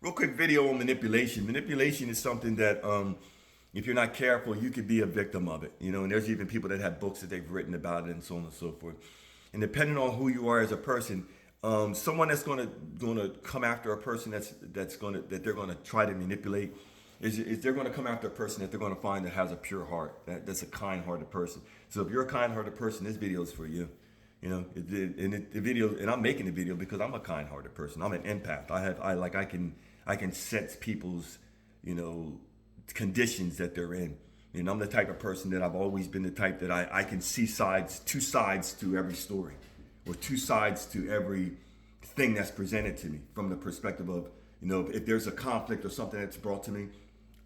Real quick video on manipulation. Manipulation is something that, if you're not careful, you could be a victim of it. And there's even people that have books that they've written about it and so on and so forth. And depending on who you are as a person, someone that's gonna come after a person that they're gonna try to manipulate is they're gonna come after a person that they're gonna find that has a pure heart, that's a kind-hearted person. So if you're a kind-hearted person, this video is for you. The video, and I'm making the video because I'm a kind-hearted person. I'm an empath. I can sense people's, conditions that they're in. And I'm the type of person that I've always been the type that I can see two sides to every story, or two sides to every thing that's presented to me from the perspective of, if there's a conflict or something that's brought to me,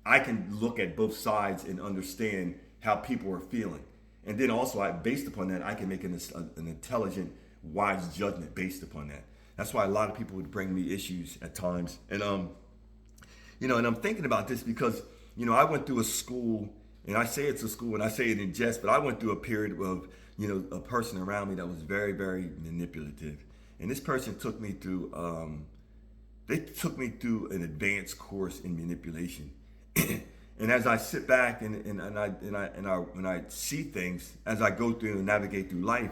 I can look at both sides and understand how people are feeling. And then also, based upon that, I can make an intelligent, wise judgment based upon that. That's why a lot of people would bring me issues at times. And, and I'm thinking about this because, I went through a school, and I say it's a school and I say it in jest, but I went through a period of, a person around me that was very, very manipulative. And this person took me through, an advanced course in manipulation. And as I sit back and I see things as I go through and navigate through life,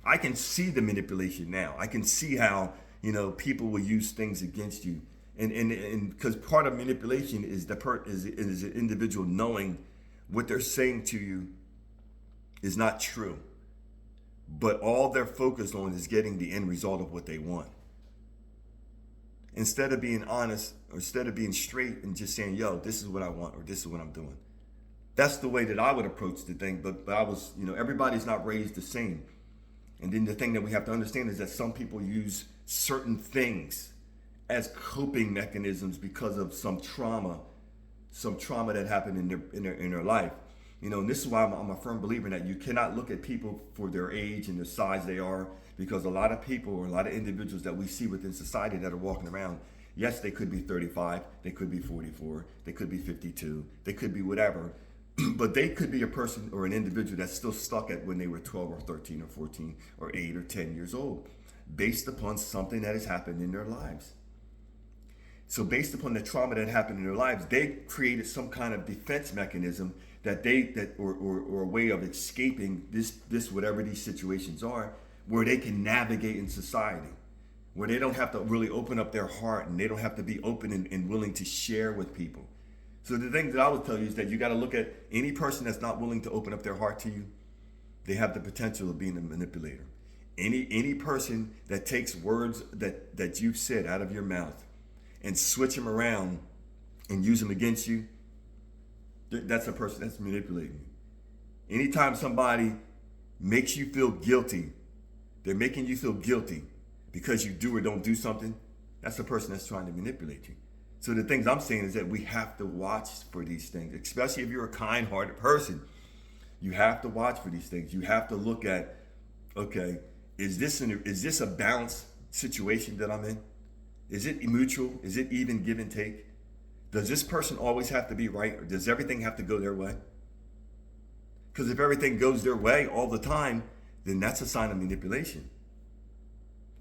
I can see the manipulation now. I can see how, people will use things against you. And because part of manipulation is is an individual knowing what they're saying to you is not true, but all they're focused on is getting the end result of what they want. Instead of being honest, or instead of being straight and just saying, yo, this is what I want, or this is what I'm doing. That's the way that I would approach the thing. But I was, everybody's not raised the same. And then the thing that we have to understand is that some people use certain things as coping mechanisms because of some trauma that happened in their life. And this is why I'm a firm believer that you cannot look at people for their age and the size they are, because a lot of people, or a lot of individuals that we see within society that are walking around, yes, they could be 35, they could be 44, they could be 52, they could be whatever, but they could be a person or an individual that's still stuck at when they were 12 or 13 or 14 or 8 or 10 years old, based upon something that has happened in their lives. So based upon the trauma that happened in their lives, they created some kind of defense mechanism or a way of escaping this whatever these situations are, where they can navigate in society, where they don't have to really open up their heart, and they don't have to be open and willing to share with people. So the thing that I would tell you is that you got to look at any person that's not willing to open up their heart to you. They have the potential of being a manipulator. Any person that takes words that you've said out of your mouth and switch them around and use them against you, that's a person that's manipulating you. Anytime somebody makes you feel guilty, they're making you feel guilty because you do or don't do something, that's the person that's trying to manipulate you. So the things I'm saying is that we have to watch for these things, especially if you're a kind-hearted person. You have to watch for these things. You have to look at, okay, is this a balanced situation that I'm in? Is it mutual? Is it even give and take? Does this person always have to be right, or does everything have to go their way? Because if everything goes their way all the time, then that's a sign of manipulation.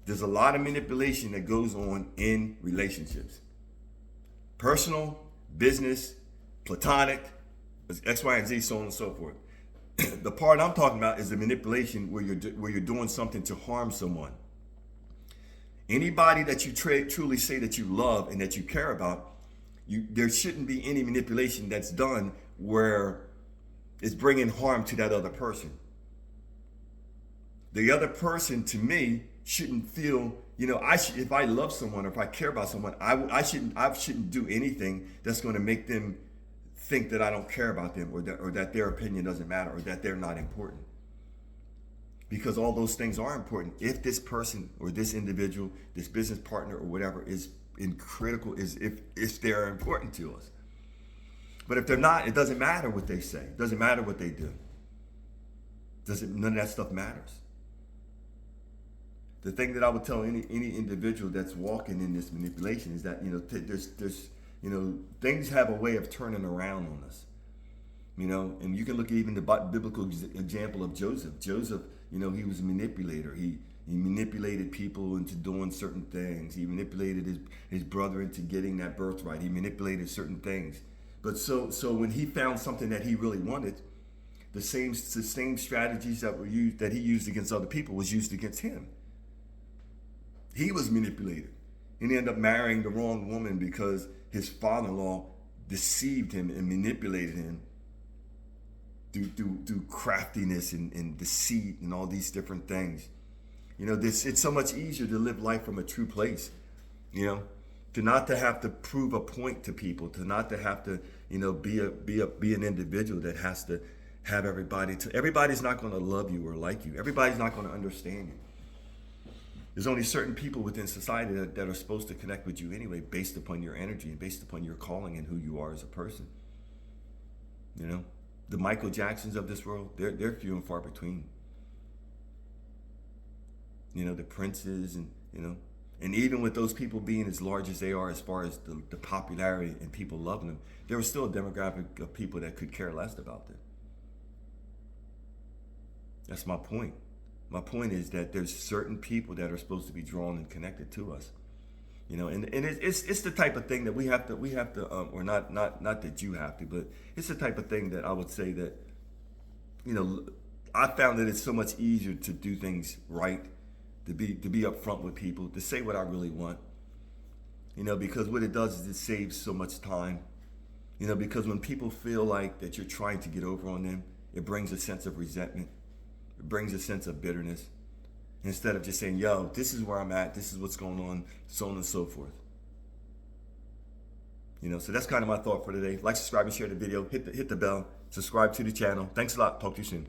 There's a lot of manipulation that goes on in relationships. Personal, business, platonic, X, Y, and Z, so on and so forth. The part I'm talking about is the manipulation where you're doing something to harm someone. Anybody that you truly say that you love and that you care about, there shouldn't be any manipulation that's done where it's bringing harm to that other person. The other person, to me, shouldn't feel, if I love someone or if I care about someone, I shouldn't do anything that's going to make them think that I don't care about them, or that their opinion doesn't matter, or that they're not important. Because all those things are important. If this person or this individual, this business partner or whatever is if they're important to us. But if they're not, it doesn't matter what they say. It doesn't matter what they do. None of that stuff matters. The thing that I would tell any individual that's walking in this manipulation is that, there's things have a way of turning around on us. And you can look at even the biblical example of Joseph. Joseph, he was a manipulator. He He manipulated people into doing certain things. He manipulated his brother into getting that birthright. He manipulated certain things. But so when he found something that he really wanted, the same strategies that he used against other people was used against him. He was manipulated. And he ended up marrying the wrong woman because his father-in-law deceived him and manipulated him through craftiness and deceit and all these different things. You know, it's so much easier to live life from a true place, you know, to not to have to prove a point to people, to not to have to, you know, be an individual that has to have everybody's not going to love you or like you. Everybody's not going to understand you. There's only certain people within society that are supposed to connect with you anyway, based upon your energy and based upon your calling and who you are as a person. You know, the Michael Jacksons of this world, they're few and far between. You know, the princes and, you know, and even with those people being as large as they are as far as the popularity and people loving them, there was still a demographic of people that could care less about them. That's my point. My point is that there's certain people that are supposed to be drawn and connected to us, you know, and it's the type of thing that we have to or not that you have to, but it's the type of thing that I would say that, you know, I found that it's so much easier to do things right, to be upfront with people, to say what I really want, you know, because what it does is it saves so much time, you know, because when people feel like that you're trying to get over on them, it brings a sense of resentment. It brings a sense of bitterness instead of just saying, yo, this is where I'm at, this is what's going on, so on and so forth. You know, so that's kind of my thought for today. Like, subscribe, and share the video. Hit the bell. Subscribe to the channel. Thanks a lot. Talk to you soon.